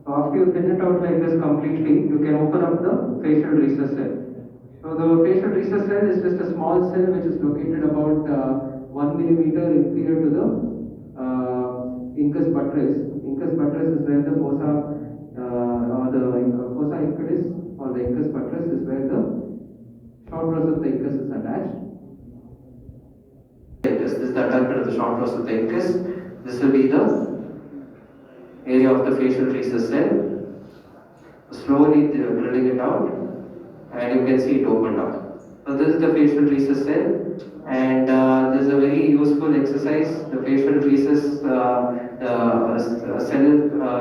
So after you thin it out like this completely, you can open up the facial recess cell. So the facial recess cell is just a small cell which is located about 1 millimeter inferior to the incus buttress. Incus buttress is where the fossa or the fossa incudis or the incus buttress is where the short rose of the incus is attached. This is the attachment of the short rose of the incus. This will be the area of the facial recess cell. Slowly drilling it out, and you can see it opened up. So this is the facial recess cell, and this is a very useful exercise. The facial recess cell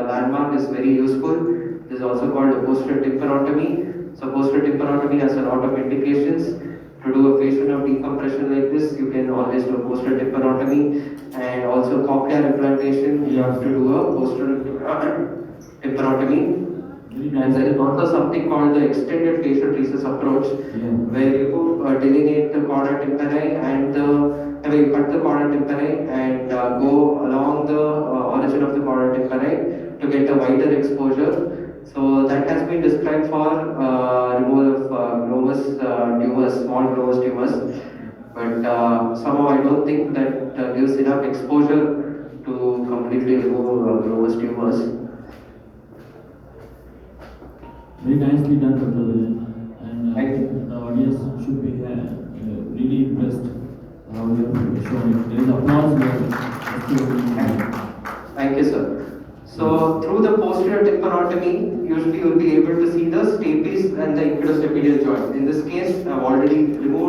landmark is very useful. This is also called a posterior tymparotomy. So posterior tymparotomy has a lot of indications. To do a facial nerve decompression like this, you can always do a posterior tymparotomy, and also cochlear implantation. You have to do a posterior tymparotomy. And there is also something called the extended facial recess approach, where you delineate the chorda tympani and you cut the chorda tympani and go along the origin of the chorda tympani to get a wider exposure. So that has been described for removal of globus tumors, small globus tumors. But somehow I don't think that gives enough exposure to completely remove globus tumors. Very nicely done, Dr. Vijan. And I think the audience should be really impressed how you have shown it. There is applause here. Thank you, sir. So, through the posterior tymparotomy, usually you will be able to see the stapes and the incudus epithelial joint. In this case, I have already removed